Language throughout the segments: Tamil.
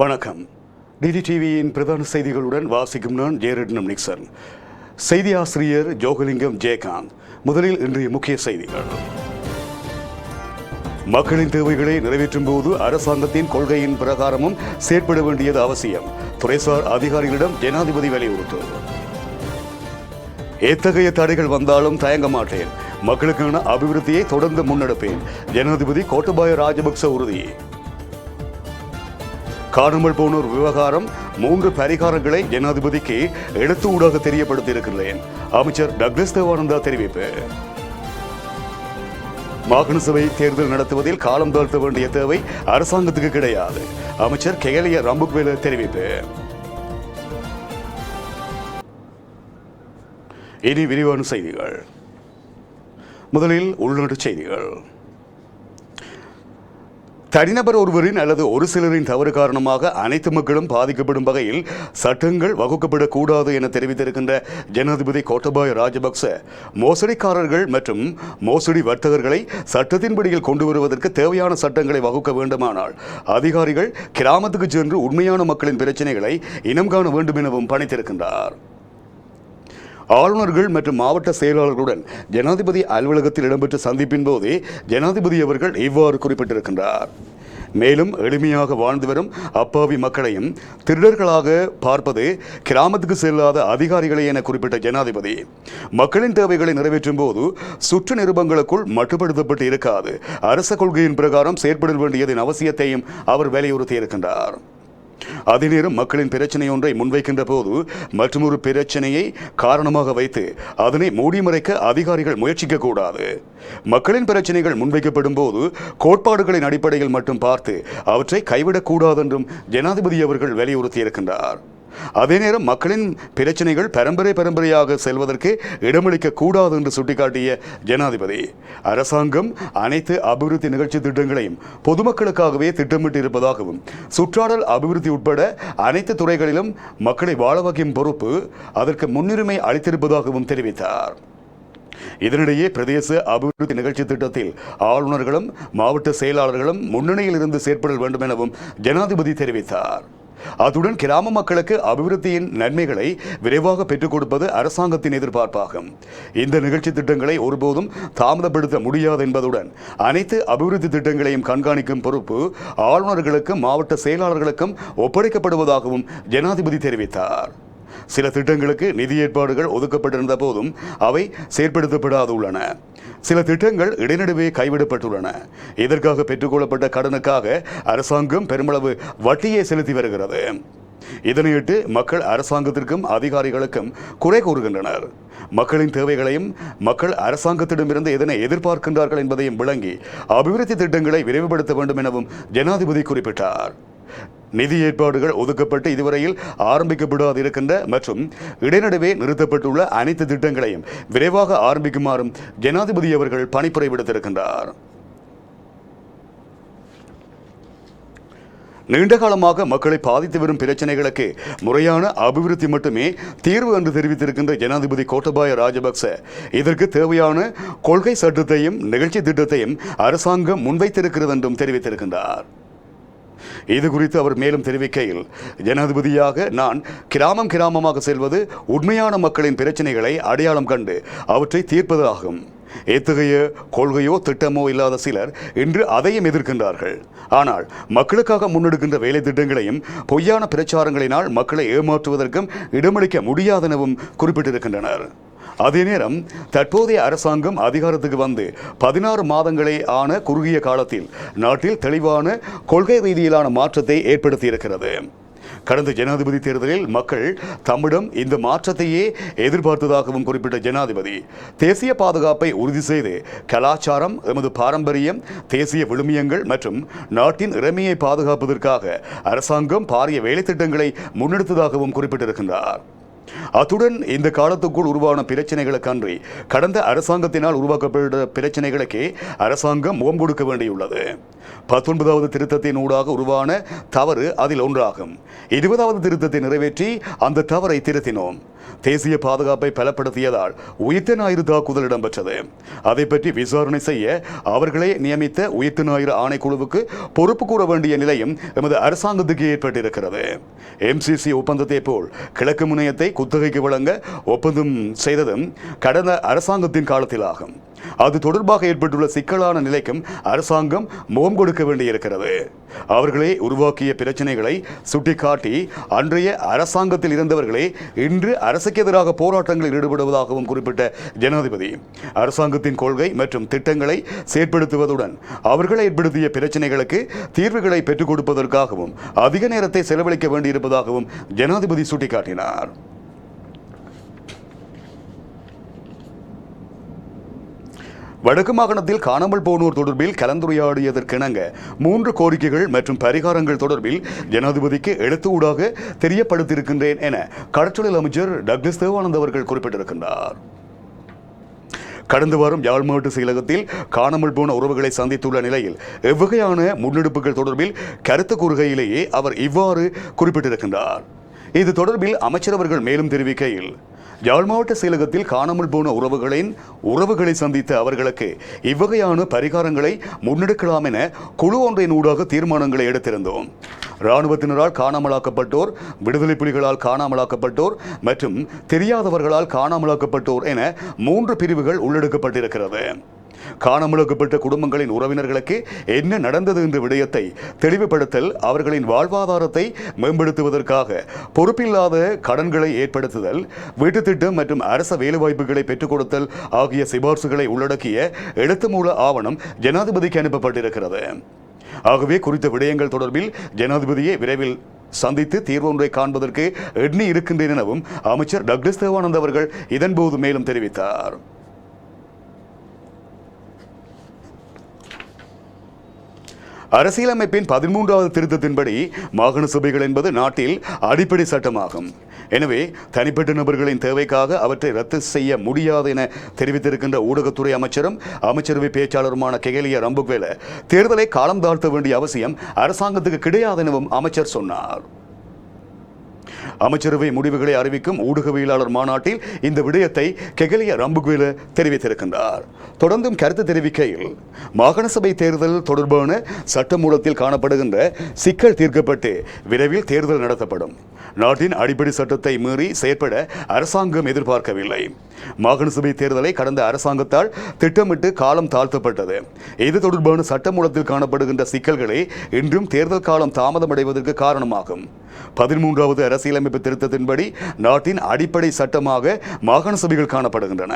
வணக்கம். டிடிடிவியின் பிரதான செய்திகளுடன் வாசிக்கும் நான் ஜேரட்னம் நிக்சன். செய்தி ஆசிரியர் ஜோகலிங்கம் ஜெயகாந்த். முதலில் இன்றைய முக்கிய செய்திகள். மக்களின் தேவைகளை நிறைவேற்றும் போது அரசாங்கத்தின் கொள்கையின் பிரகாரமும் செயற்பட வேண்டியது அவசியம். துறைசார் அதிகாரிகளிடம் ஜனாதிபதி வலியுறுத்து. எத்தகைய தடைகள் வந்தாலும் தயங்க மாட்டேன். மக்களுக்கான அபிவிருத்தியை தொடர்ந்து முன்னெடுப்பேன். ஜனாதிபதி கோட்டபாய ராஜபக்ச உறுதி. காணாமல் போனோர் விவகாரம் 3 பரிகாரங்களை ஜனாதிபதிக்கு எழுத்து ஊடாக தெரியப்படுத்தியிருக்கிறேன். அமைச்சர் டக்ளஸ் தேவானந்தா தெரிவிப்பு. மாகாண சபை தேர்தல் நடத்துவதில் காலம் தாழ்த்த வேண்டிய தேவை அரசாங்கத்துக்கு கிடையாது. அமைச்சர் கெகலிய ரம்புக்வேல தெரிவிப்பு. இனி விரிவான செய்திகள். முதலில் உள்நாட்டு செய்திகள். தனிநபர் ஒருவரின் அல்லது ஒரு சிலரின் தவறு காரணமாக அனைத்து மக்களும் பாதிக்கப்படும் வகையில் சட்டங்கள் வகுக்கப்படக்கூடாது என தெரிவித்திருக்கின்ற ஜனாதிபதி கோட்டபாய ராஜபக்ச மோசடிக்காரர்கள் மற்றும் மோசடி வர்த்தகர்களை சட்டத்தின்படியில் கொண்டு வருவதற்கு தேவையான சட்டங்களை வகுக்க வேண்டுமானால் அதிகாரிகள் கிராமத்துக்கு சென்று உண்மையான மக்களின் பிரச்சனைகளை இனம் காண வேண்டும் எனவும் பணித்திருக்கின்றார். ஆளுநர்கள் மற்றும் மாவட்ட செயலாளர்களுடன் ஜனாதிபதி அலுவலகத்தில் இடம்பெற்ற சந்திப்பின் போதே ஜனாதிபதி அவர்கள் இவ்வாறு குறிப்பிட்டிருக்கின்றார். மேலும் எளிமையாக வாழ்ந்து வரும் அப்பாவி மக்களையும் திருடர்களாக பார்ப்பது கிராமத்துக்கு செல்லாத அதிகாரிகளை என குறிப்பிட்ட ஜனாதிபதி மக்களின் தேவைகளை நிறைவேற்றும் போது சுற்று நிருபங்களுக்குள் மட்டுப்படுத்தப்பட்டு இருக்காது. அரச கொள்கையின் பிரகாரம் செயற்பட வேண்டியதன் அவசியத்தையும் அவர் வலியுறுத்தியிருக்கின்றார். அதே நேரம் மக்களின் பிரச்சனை ஒன்றை முன்வைக்கின்ற போது மற்றொரு பிரச்சனையை காரணமாக வைத்து அதனை மூடிமறைக்க அதிகாரிகள் முயற்சிக்க கூடாது. மக்களின் பிரச்சனைகள் முன்வைக்கப்படும் போது கோட்பாடுகளின் அடிப்படையில் மட்டும் பார்த்து அவற்றை கைவிடக்கூடாது என்றும் ஜனாதிபதி அவர்கள் வலியுறுத்தியிருக்கின்றார். அதே நேரம் மக்களின் பிரச்சனைகள் பரம்பரையாக செல்வதற்கு இடமளிக்க கூடாது என்று சுட்டிக்காட்டிய ஜனாதிபதி அரசாங்கம் அனைத்து அபிவிருத்தி நிகழ்ச்சி திட்டங்களையும் பொதுமக்களுக்காகவே திட்டமிட்டு இருப்பதாகவும் சுற்றாடல் அபிவிருத்தி உட்பட அனைத்து துறைகளிலும் மக்களை வாழ வைக்கும் பொறுப்பு அதற்கு முன்னுரிமை அளித்திருப்பதாகவும் தெரிவித்தார். இதனிடையே பிரதேச அபிவிருத்தி நிகழ்ச்சி திட்டத்தில் ஆளுநர்களும் மாவட்ட செயலாளர்களும் முன்னணியில் இருந்து செயற்பட வேண்டும் எனவும் ஜனாதிபதி தெரிவித்தார். அத்துடன் கிராம மக்களுக்கு அபிவிருத்தியின் நன்மைகளை விரைவாக பெற்றுக் கொடுப்பது அரசாங்கத்தின் எதிர்பார்ப்பாகும். இந்த நிகழ்ச்சி திட்டங்களை ஒருபோதும் தாமதப்படுத்த முடியாது என்பதுடன் அனைத்து அபிவிருத்தி திட்டங்களையும் கண்காணிக்கும் பொறுப்பு ஆளுநர்களுக்கும் மாவட்ட செயலாளர்களுக்கும் ஒப்படைக்கப்படுவதாகவும் ஜனாதிபதி தெரிவித்தார். சில திட்டங்களுக்கு நிதி ஏற்பாடுகள் ஒதுக்கப்பட்டிருந்த போதும் அவை செயற்படுத்தப்படாதுள்ளன. சில திட்டங்கள் இடைநடுவே கைவிடப்பட்டுள்ளன. இதற்காக பெற்றுக்கொள்ளப்பட்ட கடனுக்காக அரசாங்கம் பெருமளவு வட்டியை செலுத்தி வருகிறது. இதனையிட்டு மக்கள் அரசாங்கத்திற்கும் அதிகாரிகளுக்கும் குறை கூறுகின்றனர். மக்களின் தேவைகளையும் மக்கள் அரசாங்கத்திடமிருந்து எதனை எதிர்பார்க்கின்றார்கள் என்பதையும் விளங்கி அபிவிருத்தி திட்டங்களை விரைவுபடுத்த வேண்டும் எனவும் ஜனாதிபதி குறிப்பிட்டார். நிதி ஏற்பாடுகள் ஒதுக்கப்பட்டு இதுவரையில் ஆரம்பிக்கப்படாது இருக்கின்ற மற்றும் இடைநடுவே நிறுத்தப்பட்டுள்ள அனைத்து திட்டங்களையும் விரைவாக ஆரம்பிக்குமாறும் ஜனாதிபதி அவர்கள் பணிப்புரை விடுத்திருக்கின்றார். நீண்ட காலமாக மக்களை பாதித்து வரும் பிரச்சனைகளுக்கு முறையான அபிவிருத்தி மட்டுமே தீர்வு என்று தெரிவித்திருக்கின்ற ஜனாதிபதி கோட்டபாய ராஜபக்ச இதற்கு தேவையான கொள்கை சட்டத்தையும் நிகழ்ச்சி திட்டத்தையும் அரசாங்கம் முன்வைத்திருக்கிறது என்றும் தெரிவித்திருக்கின்றார். இது குறித்து அவர் மேலும் தெரிவிக்கையில் ஜனாதிபதியாக நான் கிராமமாக செல்வது உண்மையான மக்களின் பிரச்சனைகளை அடையாளம் கண்டு அவற்றை தீர்ப்பது ஆகும். எத்தகைய கொள்கையோ திட்டமோ இல்லாத சிலர் இன்று அதையும் எதிர்க்கின்றார்கள். ஆனால் மக்களுக்காக முன்னெடுக்கின்ற வேலை திட்டங்களையும் பொய்யான பிரச்சாரங்களினால் மக்களை ஏமாற்றுவதற்கும் இடமளிக்க முடியாதெனவும் குறிப்பிட்டிருக்கின்றனர். அதே நேரம் தற்போதைய அரசாங்கம் அதிகாரத்துக்கு வந்து 16 மாதங்களே ஆன குறுகிய காலத்தில் நாட்டில் தெளிவான கொள்கை ரீதியிலான மாற்றத்தை ஏற்படுத்தியிருக்கிறது. கடந்த ஜனாதிபதி தேர்தலில் மக்கள் தம்மிடம் இந்த மாற்றத்தையே எதிர்பார்த்ததாகவும் குறிப்பிட்ட ஜனாதிபதி தேசிய பாதுகாப்பை உறுதி செய்து கலாச்சாரம், எமது பாரம்பரியம், தேசிய விழுமியங்கள் மற்றும் நாட்டின் இறைமையை பாதுகாப்பதற்காக அரசாங்கம் பாரிய வேலை திட்டங்களை முன்னெடுத்ததாகவும் குறிப்பிட்டிருக்கின்றார். அத்துடன் இந்த காலத்துக்குள் உருவான பிரச்சனைகளுக்கன்றி கடந்த அரசாங்கத்தினால் உருவாக்கப்பட்ட பிரச்சனைகளுக்கே அரசாங்கம் முகம் கொடுக்க வேண்டியுள்ளது. 19வது திருத்தத்தின் ஊடாக உருவான தவறு அதில் ஒன்றாகும். 20வது திருத்தத்தை நிறைவேற்றி அந்த தவறை திருத்தினோம். தேசிய பாதுகாப்பை பலப்படுத்தியதால் உயிர்த்த ஞாயிறு தாக்குதல் இடம்பெற்றது. அதை பற்றி விசாரணை செய்ய அவர்களே நியமித்த உயிர்த்த ஞாயிறு ஆணைக்குழுவுக்கு பொறுப்பு கூற வேண்டிய நிலையும் எமது அரசாங்கத்துக்கு ஏற்பட்டிருக்கிறது. MCC ஒப்பந்தத்தை போல் கிழக்கு முனையத்தை குத்தகைக்கு வழங்க ஒப்பந்தம் செய்ததும் கடந்த அரசாங்கத்தின் காலத்தில் ஆகும். அது தொடர்பாக ஏற்பட்டுள்ள சிக்கலான நிலைக்கும் அரசாங்கம் முகம் கொடுக்க வேண்டியிருக்கிறது. அவர்களே உருவாக்கிய பிரச்சனைகளை சுட்டிக்காட்டி அன்றைய அரசாங்கத்தில் இருந்தவர்களே இன்று அரசுக்கு எதிராக போராட்டங்களில் ஈடுபடுவதாகவும் குறிப்பிட்ட ஜனாதிபதி அரசாங்கத்தின் கொள்கை மற்றும் திட்டங்களை செயற்படுத்துவதுடன் அவர்களை ஏற்படுத்திய பிரச்சனைகளுக்கு தீர்வுகளை பெற்றுக் கொடுப்பதற்காகவும் அதிக நேரத்தை செலவழிக்க வேண்டியிருப்பதாகவும் ஜனாதிபதி சுட்டிக்காட்டினார். வடக்கு மாகாணத்தில் காணாமல் போனோர் தொடர்பில் கலந்துரையாடியதற்கிணங்க 3 கோரிக்கைகள் மற்றும் பரிகாரங்கள் தொடர்பில் ஜனாதிபதிக்கு எழுத்தூடாக தெரியப்படுத்தியிருக்கின்றேன் என கடற்றொழில் அமைச்சர் டக்ளஸ் தேவானந்த் அவர்கள் குறிப்பிட்டிருக்கின்றார். கடந்த வாரம் யாழ் மாவட்ட செயலகத்தில் காணாமல் போன உறவுகளை சந்தித்துள்ள நிலையில் எவ்வகையான முன்னெடுப்புகள் தொடர்பில் கருத்து கூறுகையிலேயே அவர் இவ்வாறு குறிப்பிட்டிருக்கின்றார். இது தொடர்பில் அமைச்சர் அவர்கள் மேலும் தெரிவிக்கையில், யாழ் மாவட்ட செயலகத்தில் காணாமல் போன உறவுகளை சந்தித்த அவர்களுக்கு இவ்வகையான பரிகாரங்களை முன்னெடுக்கலாம் என குழு ஒன்றின் ஊடாக தீர்மானங்களை எடுத்திருந்தோம். இராணுவத்தினரால் காணாமலாக்கப்பட்டோர், விடுதலை புலிகளால் காணாமலாக்கப்பட்டோர் மற்றும் தெரியாதவர்களால் காணாமலாக்கப்பட்டோர் என 3 பிரிவுகள் உள்ளடக்கப்பட்டிருக்கிறது. காணாமலாக்கப்பட்ட குடும்பங்களின் உறவினர்களுக்கு என்ன நடந்தது என்ற விடயத்தை தெளிவுபடுத்தல், அவர்களின் வாழ்வாதாரத்தை மேம்படுத்துவதற்காக பொறுப்பில்லாத கடன்களை ஏற்படுத்துதல், வீட்டுத் திட்டம் மற்றும் அரச வேலைவாய்ப்புகளை பெற்றுக் கொடுத்தல் ஆகிய சிபார்சுகளை உள்ளடக்கிய எழுத்து மூல ஆவணம் ஜனாதிபதிக்கு அனுப்பப்பட்டிருக்கிறது. ஆகவே குறித்த விடயங்கள் தொடர்பில் ஜனாதிபதியை விரைவில் சந்தித்து தீர்வொன்றை காண்பதற்கு எண்ணி இருக்கின்றேன் எனவும் அமைச்சர் டக்ளஸ் தேவானந்த் அவர்கள் இதன்போது மேலும் தெரிவித்தார். அரசியலமைப்பின் 13வது திருத்தத்தின்படி மாகாண சபைகள் என்பது நாட்டில் அடிப்படை சட்டமாகும். எனவே தனிப்பட்ட நபர்களின் தேவைக்காக அவற்றை ரத்து செய்ய முடியாது என தெரிவித்திருக்கின்ற ஊடகத்துறை அமைச்சரும் அமைச்சரவை பேச்சாளருமான கெகலிய ரம்புக்வேல தேர்தலை காலம் தாழ்த்த வேண்டிய அவசியம் அரசாங்கத்துக்கு கிடையாது எனவும் அமைச்சர் சொன்னார். அமைச்சரவை முடிவுகளை அறிவிக்கும் ஊடகவியலாளர் மாநாட்டில் இந்த விடயத்தை கெகலிய ரம்புக்வேல தெரிவித்திருக்கின்றார். தொடர்ந்தும் கருத்து தெரிவிக்கையில், மாகாண சபை தேர்தல் தொடர்பான சட்டமூலத்தில் காணப்படுகின்ற சிக்கல் தீர்க்கப்பட்டு விரைவில் தேர்தல் நடத்தப்படும். நாட்டின் அடிப்படை சட்டத்தை மீறி செயற்பட அரசாங்கம் எதிர்பார்க்கவில்லை. மாகாண சபை தேர்தலை கடந்த அரசாங்கத்தால் திட்டமிட்டு காலம் தாழ்த்தப்பட்டது. இது தொடர்பான சட்டமூலத்தில் காணப்படுகின்ற சிக்கல்களே இன்றும் தேர்தல் காலம் தாமதமடைவதற்கு காரணமாகும். 13வது அரசியலமைப்பு திருத்தத்தின்படி நாட்டின் அடிப்படை சட்டமாக மாகாண சபைகள் காணப்படுகின்றன.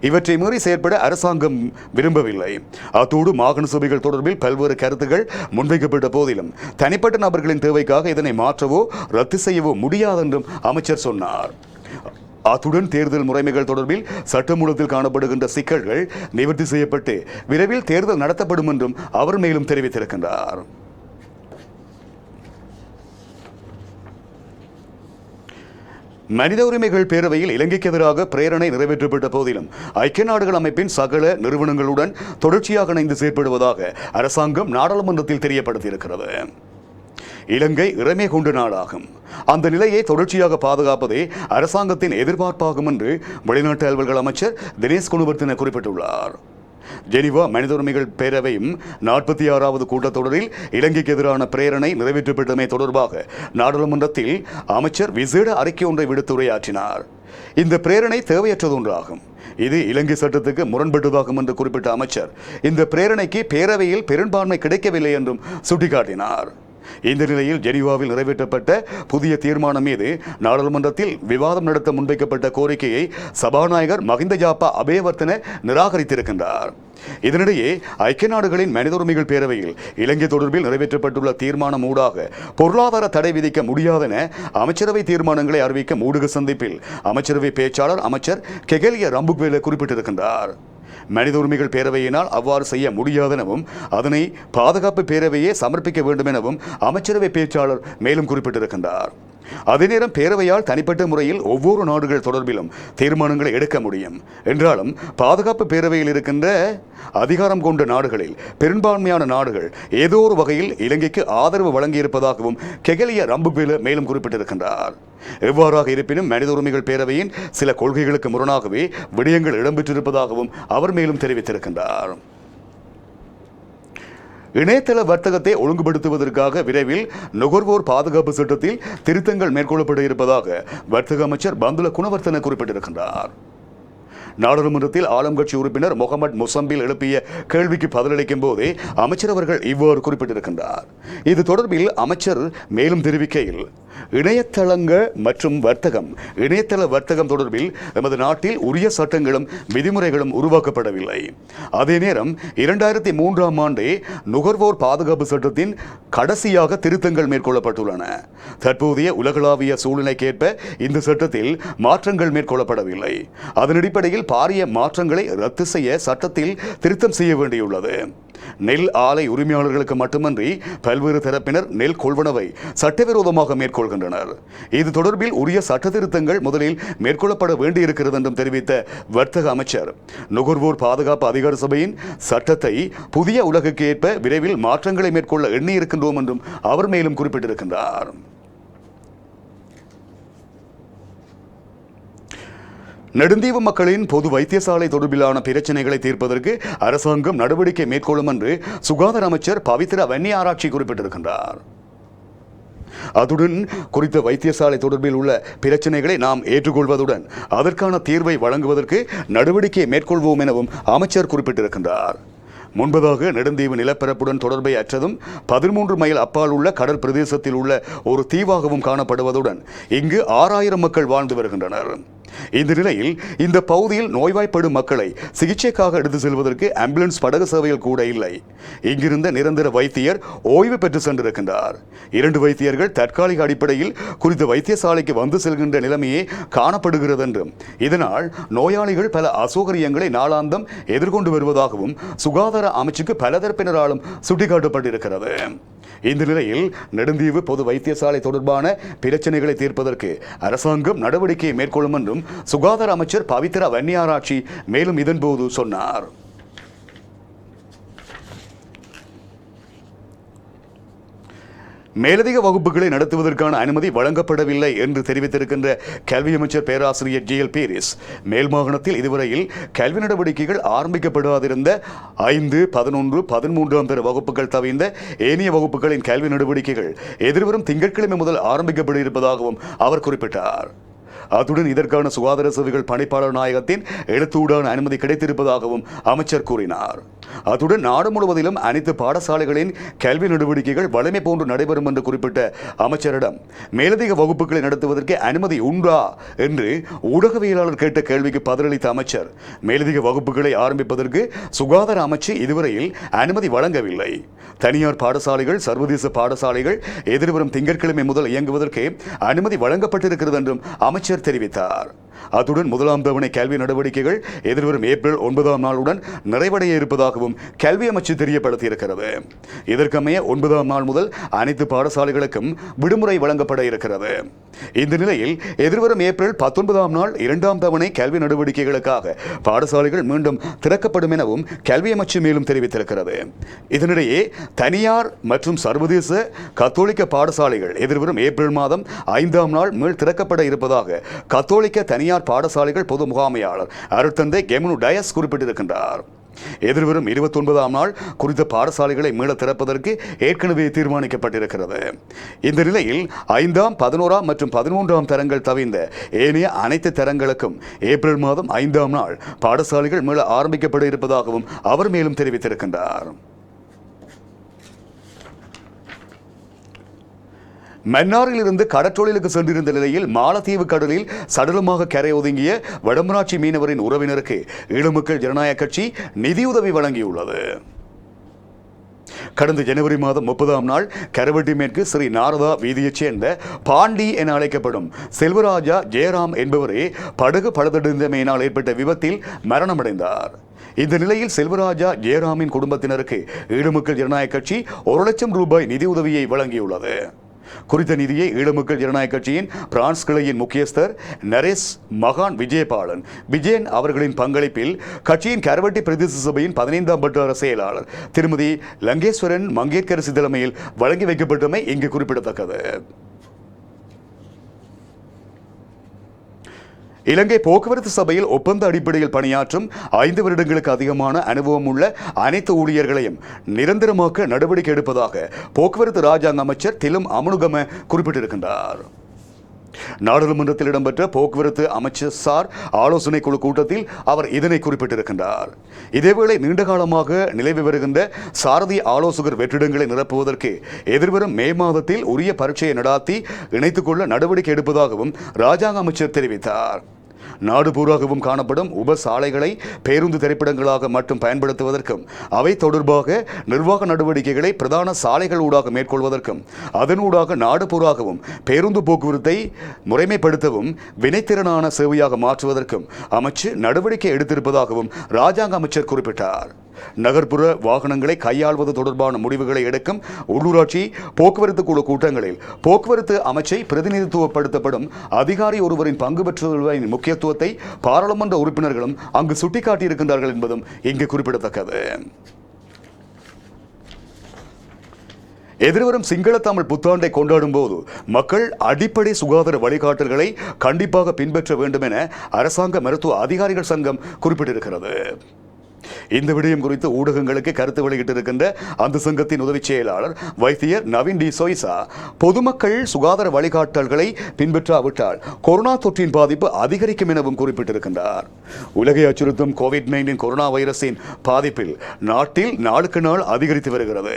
இவற்றை மீறி செயற்பட அரசாங்கம் விரும்பவில்லை. அத்தோடு மாகாண சபைகள் தொடர்பில் பல்வேறு கருத்துக்கள் முன்வைக்கப்பட்ட போதிலும் தனிப்பட்ட நபர்களின் தேவைக்காக இதனை மாற்றவோ ரத்து செய்யவோ முடியாதென்றும் அமைச்சர் சொன்னார். அத்துடன் தேர்தல் முறைமைகள் தொடர்பில் சட்டமூலத்தில் காணப்படுகின்ற சிக்கல்கள் நிவர்த்தி செய்யப்பட்டு விரைவில் தேர்தல் நடத்தப்படும் என்றும் அவர் மேலும் தெரிவித்திருக்கின்றார். மனித உரிமைகள் பேரவையில் இலங்கைக்கு எதிராக பிரேரணை நிறைவேற்றப்பட்ட போதிலும் ஐக்கிய நாடுகள் அமைப்பின் சகல நிறுவனங்களுடன் தொடர்ச்சியாக இணைந்து செயற்படுவதாக அரசாங்கம் நாடாளுமன்றத்தில் தெரியப்படுத்தியிருக்கிறது. இலங்கை இறைமை கொண்ட நாடாகும். அந்த நிலையை தொடர்ச்சியாக பாதுகாப்பதே அரசாங்கத்தின் எதிர்பார்ப்பாகும் என்று வெளிநாட்டு அலுவல்கள் அமைச்சர் தினேஷ் குணவர்த்தன குறிப்பிட்டுள்ளார். ஜெனீவா மனித உரிமைகள் பேரவையும் 46வது கூட்டத்தொடரில் இலங்கைக்கு எதிரான பிரேரணை நிறைவேற்றப்பட்டமை தொடர்பாக நாடாளுமன்றத்தில் அமைச்சர் விசேட அறிக்கை ஒன்றை விடுத்து உரையாற்றினார். இந்த பிரேரணை தேவையற்றது ஒன்றாகும். இது இலங்கை சட்டத்துக்கு முரண்பட்டதாகும் என்று குறிப்பிட்ட அமைச்சர் இந்த பிரேரணைக்கு பேரவையில் பெரும்பான்மை கிடைக்கவில்லை என்றும் சுட்டிக்காட்டினார். இந்த நிலையில் ஜெனீவாவில் நிறைவேற்றப்பட்ட புதிய தீர்மானம் மீது நாடாளுமன்றத்தில் விவாதம் நடத்த முன்வைக்கப்பட்ட கோரிக்கையை சபாநாயகர் மஹிந்த ஜாப்பா அபேவர்த்தன நிராகரித்திருக்கின்றார். இதனிடையே ஐக்கிய நாடுகளின் மனித உரிமைகள் பேரவையில் இலங்கை தொடர்பில் நிறைவேற்றப்பட்டுள்ள தீர்மானம் ஊடாக பொருளாதார தடை விதிக்க முடியாதென அமைச்சரவை தீர்மானங்களை அறிவிக்கும் ஊடக சந்திப்பில் அமைச்சரவை பேச்சாளர் அமைச்சர் கெகலிய ரம்புக்வேல குறிப்பிட்டிருக்கின்றார். மனித உரிமைகள் பேரவையினால் அவ்வாறு செய்ய முடியாதெனவும் அதனை பாதுகாப்பு பேரவையே சமர்ப்பிக்க வேண்டும் எனவும் அமைச்சரவை பேச்சாளர் மேலும் குறிப்பிட்டிருக்கின்றார். அதே நேரம் பேரவையால் தனிப்பட்ட முறையில் ஒவ்வொரு நாடுகள் தொடர்பிலும் தீர்மானங்களை எடுக்க முடியும் என்றாலும் பாதுகாப்பு பேரவையில் இருக்கின்ற அதிகாரம் கொண்ட நாடுகளில் பெரும்பான்மையான நாடுகள் ஏதோ ஒரு வகையில் இலங்கைக்கு ஆதரவு வழங்கியிருப்பதாகவும் கெகலிய ரம்புக்வெல மேலும் குறிப்பிட்டிருக்கின்றார். எவ்வாறாக இருப்பினும் மனித உரிமைகள் பேரவையின் சில கொள்கைகளுக்கு முரணாகவே விடயங்கள் இடம்பெற்றிருப்பதாகவும் அவர் மேலும் தெரிவித்திருக்கின்றார். இணையதள வர்த்தகத்தை ஒழுங்குபடுத்துவதற்காக விரைவில் நுகர்வோர் பாதுகாப்பு சட்டத்தில் திருத்தங்கள் மேற்கொள்ளப்பட இருப்பதாக வர்த்தக அமைச்சர் பந்துல குணவர்த்தன குறிப்பிட்டிருக்கின்றார். நாடாளுமன்றத்தில் ஆளும் கட்சி உறுப்பினர் முகமது முசம்பில் எழுப்பிய கேள்விக்கு பதிலளிக்கும் போதே அமைச்சர் அவர்கள் இவ்வாறு குறிப்பிட்டிருக்கின்றார். இது தொடர்பில் அமைச்சர் மேலும் தெரிவிக்கையில், இணையதளங்கள் மற்றும் இணையதள வர்த்தகம் தொடர்பில் எமது நாட்டில் உரிய சட்டங்களும் விதிமுறைகளும் உருவாக்கப்படவில்லை. அதே நேரம் 2003ஆம் ஆண்டே நுகர்வோர் பாதுகாப்பு சட்டத்தின் கடைசியாக திருத்தங்கள் மேற்கொள்ளப்பட்டுள்ளன. தற்போதைய உலகளாவிய சூழ்நிலைக்கேற்ப இந்த சட்டத்தில் மாற்றங்கள் மேற்கொள்ளப்படவில்லை. அதன் அடிப்படையில் பாரிய மாற்றங்களை ரத்து செய்ய சட்டத்தில் திருத்தம் செய்ய வேண்டியுள்ளது. நெல் ஆலை உரிமையாளர்களுக்கு மட்டுமன்றி பல்வேறு தரப்பினர் நெல் கொள்வனவை சட்டவிரோதமாக மேற்கொள்கின்றனர். இது தொடர்பில் உரிய சட்ட திருத்தங்கள் முதலில் மேற்கொள்ளப்பட வேண்டியிருக்கிறது என்றும் தெரிவித்த வர்த்தக அமைச்சர், நுகர்வோர் பாதுகாப்பு அதிகார சபையின் சட்டத்தை புதிய உலகுக்கு ஏற்ப விரைவில் மாற்றங்களை மேற்கொள்ள எண்ணியிருக்கின்றோம் என்றும் அவர் மேலும் குறிப்பிட்டிருக்கின்றார். நெடுந்தீவு மக்களின் பொது வைத்தியசாலை தொடர்பிலான பிரச்சினைகளை தீர்ப்பதற்கு அரசாங்கம் நடவடிக்கை மேற்கொள்ளும் என்று சுகாதார அமைச்சர் பவித்ரா வன்னியாராட்சி குறிப்பிட்டிருக்கின்றார். அதுடன் குறித்த வைத்தியசாலை தொடர்பில் உள்ள பிரச்சினைகளை நாம் ஏற்றுக்கொள்வதுடன் அதற்கான தீர்வை வழங்குவதற்கு நடவடிக்கை மேற்கொள்வோம் எனவும் அமைச்சர் குறிப்பிட்டிருக்கின்றார். முன்பதாக நெடுந்தீவு நிலப்பரப்புடன் தொடர்பை அற்றதும் 13 மைல் அப்பால் உள்ள கடல் பிரதேசத்தில் உள்ள ஒரு தீவாகவும் காணப்படுவதுடன் இங்கு 6000 மக்கள் வாழ்ந்து வருகின்றனர். இந்த நிலையில் இந்த பகுதியில் நோய்வாய்ப்படும் மக்களை சிகிச்சைக்காக எடுத்து செல்வதற்கு ஆம்புலன்ஸ் படகு சேவைகள் கூட இல்லை. இங்கிருந்த நிரந்தர வைத்தியர் ஓய்வு பெற்று சென்றிருக்கின்றார். 2 வைத்தியர்கள் தற்காலிக அடிப்படையில் குறித்த வைத்தியசாலைக்கு வந்து செல்கின்ற நிலைமையே காணப்படுகிறது என்றும் இதனால் நோயாளிகள் பல அசௌகரியங்களை நாளாந்தம் எதிர்கொண்டு வருவதாகவும் சுகாதார அமைச்சுக்கு பல தரப்பினராலும் சுட்டிக்காட்டப்பட்டிருக்கிறது. இந்த நிலையில் நெடுந்தீவு பொது வைத்தியசாலை தொடர்பான பிரச்சனைகளை தீர்ப்பதற்கு அரசாங்கம் நடவடிக்கையை மேற்கொள்ளும் என்றும் சுகாதார அமைச்சர் பவித்ரா வன்னியாராட்சி மேலும் இதன்போது சொன்னார். மேலதிக வகுப்புகளை நடத்துவதற்கான அனுமதி வழங்கப்படவில்லை என்று தெரிவித்திருக்கின்ற கல்வி அமைச்சர் பேராசிரியர் ஜி எல் பீரிஸ், மேல் மாகாணத்தில் இதுவரையில் கல்வி நடவடிக்கைகள் ஆரம்பிக்கப்படாதிருந்த 5, 11, 13ஆம் தர வகுப்புகள் தவிர்ந்த ஏனைய வகுப்புகளின் கல்வி நடவடிக்கைகள் எதிர்வரும் திங்கட்கிழமை முதல் ஆரம்பிக்கப்பட இருப்பதாகவும் அவர் குறிப்பிட்டார். அத்துடன் இதற்கான சுகாதார சேவைகள் பணிப்பாளர் நாயகத்தின் எழுத்தூடான அனுமதி கிடைத்திருப்பதாகவும் அமைச்சர் கூறினார். அத்துடன் நாடு முழுவதிலும் அனைத்து பாடசாலைகளின் கல்வி நடவடிக்கைகள் வலிமை போன்று நடைபெறும் என்று குறிப்பிட்ட அமைச்சரிடம் மேலதிக வகுப்புகளை நடத்துவதற்கு அனுமதி உண்டா என்று ஊடகவியலாளர் கேட்ட கேள்விக்கு பதிலளித்த அமைச்சர், மேலதிக வகுப்புகளை ஆரம்பிப்பதற்கு சுகாதார அமைச்சு இதுவரையில் அனுமதி வழங்கவில்லை. தனியார் பாடசாலைகள், சர்வதேச பாடசாலைகள் எதிர்வரும் திங்கட்கிழமை முதல் இயங்குவதற்கு அனுமதி வழங்கப்பட்டிருக்கிறது என்றும் அமைச்சர் தெரிவித்தார். அத்துடன் 1ஆம் தவணை கல்வி நடவடிக்கைகள் எதிர்வரும் ஏப்ரல் 9ஆம் நாளுடன் நிறைவடைய இருப்பதாகவும் கல்வி அமைச்சு தெரியப்படுத்தியிருக்கிறது. இதற்கமைய 9ஆம் நாள் முதல் அனைத்து பாடசாலைகளுக்கும் விடுமுறை வழங்கப்பட இருக்கிறது. இந்த நிலையில் எதிர்வரும் ஏப்ரல் 19ஆம் நாள் 2ஆம் தவணை கல்வி நடவடிக்கைகளுக்காக பாடசாலைகள் மீண்டும் திறக்கப்படும் எனவும் கல்வி அமைச்சு மேலும் தெரிவித்திருக்கிறது. இதனிடையே தனியார் மற்றும் சர்வதேச கத்தோலிக்க பாடசாலைகள் எதிர்வரும் ஏப்ரல் மாதம் 5ஆம் நாள் மீள் திறக்கப்பட இருப்பதாக கத்தோலிக்க தனியார் பாடசாலைகள் பொது முகாமையாளர் அருட்தந்தை கெமனு டயஸ் குறிப்பிட்டிருக்கின்றார். எதிர்வரும் 29ஆம் நாள் குறித்த பாடசாலைகளை மீள திறப்பதற்கு ஏற்கனவே தீர்மானிக்கப்பட்டிருக்கிறது. இந்த நிலையில் 5ஆம், 11ஆம் மற்றும் 13ஆம் தரங்கள் தவிர்ந்த ஏனைய அனைத்து தரங்களுக்கும் ஏப்ரல் மாதம் 5ஆம் நாள் பாடசாலைகள் மீள ஆரம்பிக்கப்பட இருப்பதாகவும் அவர் மேலும் தெரிவித்திருக்கின்றார். மன்னாரில் இருந்து கடற்றொழிலுக்கு சென்றிருந்த நிலையில் மாலத்தீவு கடலில் சடலமாக கரை ஒதுங்கிய வடமராட்சி மீனவரின் உறவினருக்கு ஈழமக்கள் ஜனநாயக கட்சி நிதியுதவி வழங்கியுள்ளது. கடந்த ஜனவரி மாதம் 30ஆம் நாள் கரவட்டி மேற்கு ஸ்ரீ நாரதா வீதியைச் சேர்ந்த பாண்டி என அழைக்கப்படும் செல்வராஜா ஜெயராம் என்பவரே படகு பழுதடைந்தமையினால் ஏற்பட்ட விபத்தில் மரணமடைந்தார். இந்த நிலையில் செல்வராஜா ஜெயராமின் குடும்பத்தினருக்கு ஈழமக்கள் ஜனநாயக கட்சி 1 லட்சம் ரூபாய் நிதியுதவியை வழங்கியுள்ளது. குறித்த நிதியை ஈழமக்கள் ஜனநாயக கட்சியின் பிரான்ஸ் கிளையின் முக்கியஸ்தர் நரேஸ் மகான் விஜயபாலன் விஜயன் அவர்களின் பங்களிப்பில் கட்சியின் கரவட்டி பிரதேச சபையின் 15ஆம் வட்டார செயலாளர் திருமதி லங்கேஸ்வரன் மங்கேற்கரசி தலைமையில் வழங்கி வைக்கப்பட்டமை இங்கு குறிப்பிடத்தக்கது. இலங்கை போக்குவரத்து சபையில் ஒப்பந்த அடிப்படையில் பணியாற்றும் 5 வருடங்களுக்கு அதிகமான அனுபவம் உள்ள அனைத்து ஊழியர்களையும் நிரந்தரமாக்க நடவடிக்கை எடுப்பதாக போக்குவரத்து ராஜாங்க அமைச்சர் திலும் அமுனுகம குறிப்பிட்டிருக்கின்றார். நாடாளுமன்றத்தில் இடம்பெற்ற போக்குவரத்து அமைச்சர் சார் ஆலோசனை குழு கூட்டத்தில் அவர் இதனை குறிப்பிட்டிருக்கின்றார். இதேவேளை நீண்டகாலமாக நிலவி வருகின்ற சாரதி ஆலோசகர் வெற்றிடங்களை நிரப்புவதற்கு எதிர்வரும் மே மாதத்தில் உரிய பரீட்சையை நடாத்தி இணைத்துக் கொள்ள நடவடிக்கை எடுப்பதாகவும் ராஜாங்க அமைச்சர் தெரிவித்தார். நாடு பூராகவும் காணப்படும் உப சாலைகளை பேருந்து திரைப்படங்களாக மட்டும் பயன்படுத்துவதற்கும் அவை தொடர்பாக நிர்வாக நடவடிக்கைகளை பிரதான சாலைகள் ஊடாக மேற்கொள்வதற்கும் அதனூடாக நாடு பூராகவும் பேருந்து போக்குவரத்தை முறைமைப்படுத்தவும் வினைத்திறனான சேவையாக மாற்றுவதற்கும் அமைச்சு நடவடிக்கை எடுத்திருப்பதாகவும் ராஜாங்க அமைச்சர் குறிப்பிட்டார். நகர்ப்புற வாகனங்களை கையாள்வது தொடர்பான முடிவுகளை எடுக்கும் உள்ளூராட்சி போக்குவரத்து குழு கூட்டங்களில் போக்குவரத்து அமைச்சை பிரதிநிதித்துவப்படுத்தப்படும் அதிகாரி ஒருவரின் பங்கு பெற்றுவதன் முக்கியத்துவத்தை பாராளுமன்ற உறுப்பினர்களும் அங்கு சுட்டிக்காட்டியிருக்கின்றார்கள் என்பதும் இங்கு குறிப்பிடத்தக்கது. எதிர்வரும் சிங்கள தமிழ் புத்தாண்டை கொண்டாடும் போது மக்கள் அடிப்படை சுகாதார வழிகாட்டல்களை கண்டிப்பாக பின்பற்ற வேண்டும் என அரசாங்க மருத்துவ அதிகாரிகள் சங்கம் குறிப்பிட்டிருக்கிறது. இந்த விடயம் குறித்து ஊடகங்களுக்கு கருத்து வெளியிட்டிருக்கின்ற அந்த சங்கத்தின் உதவி செயலாளர் வைத்தியர் நவீன் டி சோய்சா பொதுமக்கள் சுகாதார வழிகாட்டல்களை பின்பற்றாவிட்டால் கொரோனா தொற்றின் பாதிப்பு அதிகரிக்கும் எனவும் குறிப்பிட்டிருக்கின்றார். உலகை அச்சுறுத்தும் கோவிட்-19 கொரோனா வைரஸின் பாதிப்பில் நாட்டில் நாளுக்கு நாள் அதிகரித்து வருகிறது.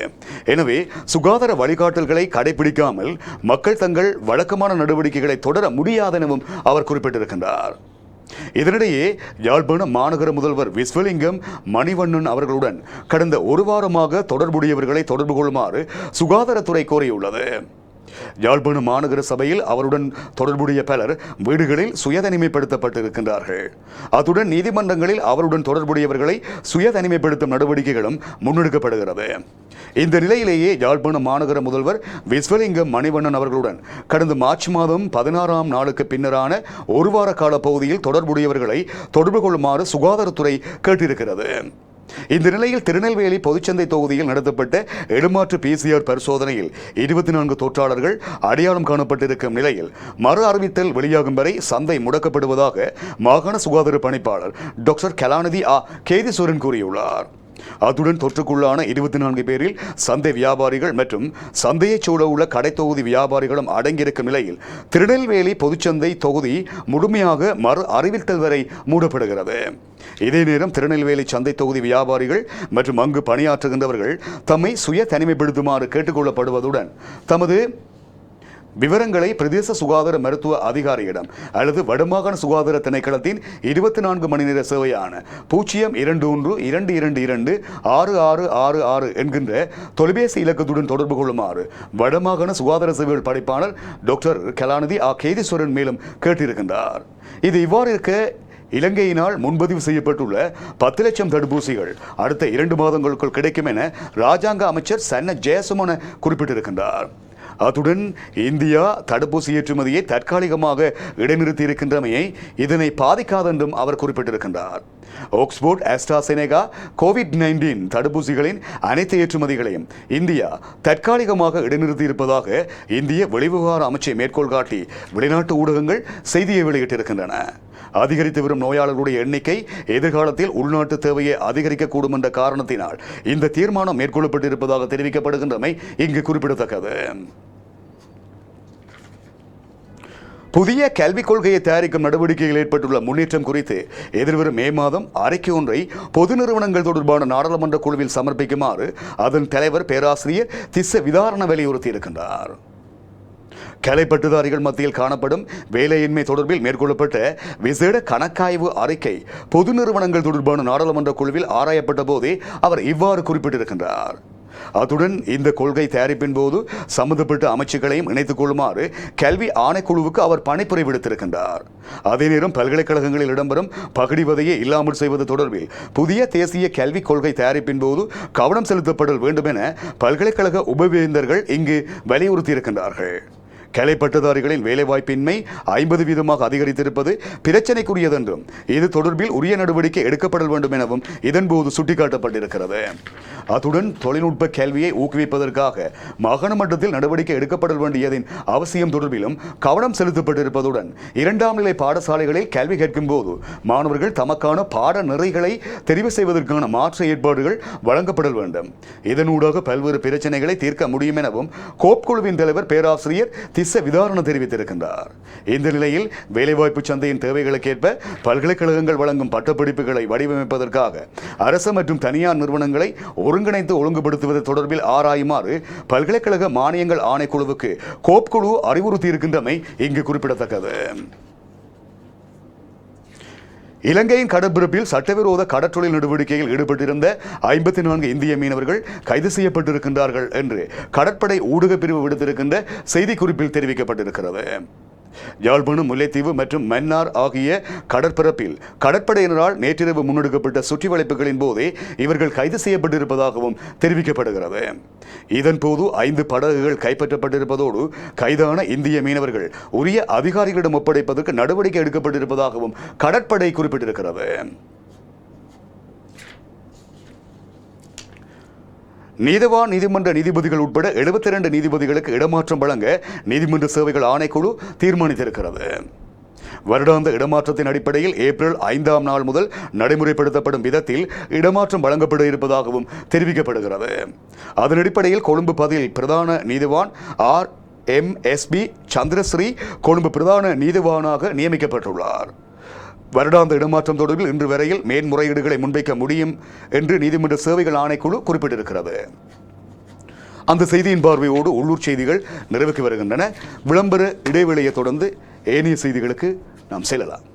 எனவே சுகாதார வழிகாட்டல்களை கடைபிடிக்காமல் மக்கள் தங்கள் வழக்கமான நடவடிக்கைகளை தொடர முடியாதெனவும் அவர் குறிப்பிட்டிருக்கின்றார். இதனிடையே யாழ்ப்பாண மாநகர முதல்வர் விஸ்வலிங்கம் மணிவண்ணன் அவர்களுடன் கடந்த ஒரு வாரமாக தொடர்புடையவர்களை தொடர்பு கொள்ளுமாறு சுகாதாரத்துறை கோரியுள்ளது. யாழ்ப்பாண மாநகர சபையில் அவருடன் தொடர்புடைய பலர் வீடுகளில் சுயதனிமைப்படுத்தப்பட்டிருக்கின்றார்கள். அத்துடன் நீதிமன்றங்களில் அவருடன் தொடர்புடையவர்களை சுயதனிமைப்படுத்தும் நடவடிக்கைகளும் முன்னெடுக்கப்படுகிறது. இந்த நிலையிலேயே யாழ்ப்பாண மாநகர முதல்வர் விஸ்வலிங்கம் மணிவண்ணன் அவர்களுடன் கடந்த மார்ச் மாதம் 16ஆம் நாளுக்கு பின்னரான ஒரு வார கால பகுதியில் தொடர்புடையவர்களை தொடர்பு கொள்ளுமாறு சுகாதாரத்துறை கேட்டிருக்கிறது. இந்த நிலையில் திருநெல்வேலி பொதுச்சந்தை தொகுதியில் நடத்தப்பட்ட இடமாற்று PCR பரிசோதனையில் 24 தொற்றாளர்கள் அடையாளம் காணப்பட்டிருக்கும் நிலையில் மறு அறிவித்தல் வெளியாகும் வரை சந்தை முடக்கப்படுவதாக மாகாண சுகாதார பணிப்பாளர் டாக்டர் கலாநிதி கேதீஸ்வரன் கூறியுள்ளார். அத்துடன் தொற்றுக்குள்ளான 24 பேரில் சந்தை வியாபாரிகள் மற்றும் சந்தையைச் சூழ உள்ள கடை தொகுதி வியாபாரிகளும் அடங்கியிருக்கும் நிலையில் திருநெல்வேலி பொதுச்சந்தை தொகுதி முழுமையாக மறு அறிவித்தல் வரை மூடப்படுகிறது. இதே நேரம் திருநெல்வேலி சந்தை தொகுதி வியாபாரிகள் மற்றும் அங்கு பணியாற்றுகின்றவர்கள் தம்மை சுய தனிமைப்படுத்துமாறு கேட்டுக்கொள்ளப்படுவதுடன் தமது விவரங்களை பிரதேச சுகாதார மருத்துவ அதிகாரியிடம் அல்லது வடமாகாண சுகாதார திணைக்களத்தின் 24 மணி நேர சேவையான 021-222-6666 என்கின்ற தொலைபேசி இலக்கத்துடன் தொடர்பு கொள்ளுமாறு வடமாகாண சுகாதார சேவைகள் படைப்பாளர் டாக்டர் கலாநிதி கேதீஸ்வரன் மேலும் கேட்டிருக்கின்றார். இது இவ்வாறு இருக்க இலங்கையினால் முன்பதிவு செய்யப்பட்டுள்ள 10 லட்சம் தடுப்பூசிகள் அடுத்த 2 மாதங்களுக்குள் கிடைக்கும் என ராஜாங்க அமைச்சர் சன்ன ஜெயசுமன குறிப்பிட்டிருக்கின்றார். அத்துடன் இந்தியா தடுப்பூசி ஏற்றுமதியை தற்காலிகமாக இடைநிறுத்தி இருக்கின்றமையை இதனை பாதிக்காது என்றும் அவர் குறிப்பிட்டிருக்கின்றார். ஆக்ஸ்போர்ட் ஆஸ்ட்ராசெனேகா கோவிட்-19 தடுப்பூசிகளின் அனைத்து ஏற்றுமதிகளையும் இந்தியா தற்காலிகமாக இடைநிறுத்தி இருப்பதாக இந்திய வெளிவிவகார அமைச்சை மேற்கோள் காட்டி வெளிநாட்டு ஊடகங்கள் செய்தியை வெளியிட்டிருக்கின்றன. அதிகரித்து வரும் நோயாளர்களுடைய எண்ணிக்கை எதிர்காலத்தில் உள்நாட்டு தேவையை அதிகரிக்கக்கூடும் என்ற காரணத்தினால் இந்த தீர்மானம் மேற்கொள்ளப்பட்டிருப்பதாக தெரிவிக்கப்படுகின்றமை இங்கு குறிப்பிடத்தக்கது. புதிய கல்விக் கொள்கையை தயாரிக்கும் நடவடிக்கையில் ஏற்பட்டுள்ள முன்னேற்றம் குறித்து எதிர்வரும் மே மாதம் அறிக்கை ஒன்றை பொது நிறுவனங்கள் தொடர்பான நாடாளுமன்ற குழுவில் சமர்ப்பிக்குமாறு அதன் தலைவர் பேராசிரியர் திஸ்ஸ விதாரண வலியுறுத்தியிருக்கின்றார். கலைப்பட்டுதாரிகள் மத்தியில் காணப்படும் வேலையின்மை தொடர்பில் மேற்கொள்ளப்பட்ட விசேட கணக்காய்வு அறிக்கை பொது நிறுவனங்கள் தொடர்பான நாடாளுமன்ற குழுவில் ஆராயப்பட்ட போதே அவர் இவ்வாறு குறிப்பிட்டிருக்கின்றார். அத்துடன் இந்த கொள்கை தயாரிப்பின் போது சம்பந்தப்பட்ட அமைச்சுகளையும் இணைத்துக் கொள்ளுமாறு கல்வி ஆணைக்குழுவுக்கு அவர் பணிப்புரை விடுத்திருக்கின்றார். அதே நேரம் பல்கலைக்கழகங்களில் இடம்பெறும் பகடிவதையை இல்லாமல் செய்வது தொடர்பில் புதிய தேசிய கல்விக் கொள்கை தயாரிப்பின் போது கவனம் செலுத்தப்பட வேண்டும் என பல்கலைக்கழக உபவேந்தர்கள் இங்கு வலியுறுத்தியிருக்கின்றார்கள். கலை பட்டதாரிகளின் வேலைவாய்ப்பின்மை 50% அதிகரித்திருப்பது பிரச்சனைக்குரியது என்றும் இது தொடர்பில் உரிய நடவடிக்கை எடுக்கப்பட வேண்டும் எனவும் இதன்போது சுட்டிக்காட்டப்பட்டிருக்கிறது. அத்துடன் தொழில்நுட்ப கல்வியை ஊக்குவிப்பதற்காக மாகாண மட்டத்தில் நடவடிக்கை எடுக்கப்பட வேண்டியதின் அவசியம் தொடர்பிலும் கவனம் செலுத்தப்பட்டிருப்பதுடன் 2ஆம் நிலை பாடசாலைகளில் கல்வி கேட்கும் போது மாணவர்கள் தமக்கான பாட நிறைகளை தெரிவு செய்வதற்கான மாற்று ஏற்பாடுகள் வழங்கப்பட வேண்டும். இதனூடாக பல்வேறு பிரச்சனைகளை தீர்க்க முடியும் எனவும் கோப் குழுவின் தலைவர் பேராசிரியர் விதாரண தெரிவித்திருக்கின்றார். இந்த நிலையில் வேலைவாய்ப்பு சந்தையின் தேவைகளுக்கேற்ப பல்கலைக்கழகங்கள் வழங்கும் பட்டப்படிப்புகளை வடிவமைப்பதற்காக அரசு மற்றும் தனியார் நிறுவனங்களை ஒருங்கிணைத்து ஒழுங்குபடுத்துவது தொடர்பில் ஆராயுமாறு பல்கலைக்கழக மானியங்கள் ஆணைக்குழுவுக்கு கோப் குழு அறிவுறுத்தியிருக்கின்றமை இங்கு குறிப்பிடத்தக்கது. இலங்கையின் கடற்பரப்பில் சட்டவிரோத கடற்றொழில் நடவடிக்கையில் ஈடுபட்டிருந்த 54 இந்திய மீனவர்கள் கைது செய்யப்பட்டிருக்கின்றார்கள் என்று கடற்படை ஊடக பிரிவு விடுத்திருக்கின்ற செய்திக்குறிப்பில் தெரிவிக்கப்பட்டிருக்கிறது. யாழ்ப்பாணம், முல்லைத்தீவு மற்றும் மன்னார் ஆகிய கடற்பரப்பில் கடற்படையினரால் நேற்றிரவு முன்னெடுக்கப்பட்ட சுற்றி வளைப்புகளின் போதே இவர்கள் கைது செய்யப்பட்டிருப்பதாகவும் தெரிவிக்கப்படுகிறது. இதன்போது 5 படகுகள் கைப்பற்றப்பட்டிருப்பதோடு கைதான இந்திய மீனவர்கள் உரிய அதிகாரிகளிடம் ஒப்படைப்பதற்கு நடவடிக்கை எடுக்கப்பட்டிருப்பதாகவும் கடற்படை குறிப்பிட்டிருக்கிறது. நீதவான் நீதிமன்ற நீதிபதிகள் உட்பட 72 நீதிபதிகளுக்கு இடமாற்றம் வழங்க நீதிமன்ற சேவைகள் ஆணைக்குழு தீர்மானித்திருக்கிறது. வருடாந்த இடமாற்றத்தின் அடிப்படையில் ஏப்ரல் 5ஆம் நாள் முதல் நடைமுறைப்படுத்தப்படும் விதத்தில் இடமாற்றம் வழங்கப்பட இருப்பதாகவும் தெரிவிக்கப்படுகிறது. அதன் அடிப்படையில் கொழும்பு பதில் பிரதான நீதிவான் RMSB சந்திரஸ்ரீ கொழும்பு பிரதான நீதிவானாக நியமிக்கப்பட்டுள்ளார். வருடாந்த இடமாற்றம் தொடர்பில் இன்று வரையில் மேன்முறையீடுகளை முன்வைக்க முடியும் என்று நீதிமன்ற சேவைகள் ஆணைக்குழு குறிப்பிட்டிருக்கிறது. அந்த செய்தியின் பார்வையோடு உள்ளூர் செய்திகள் நிறைவுக்கு வருகின்றன. விளம்பர இடைவெளியை தொடர்ந்து ஏனைய செய்திகளுக்கு நாம் செல்லலாம்.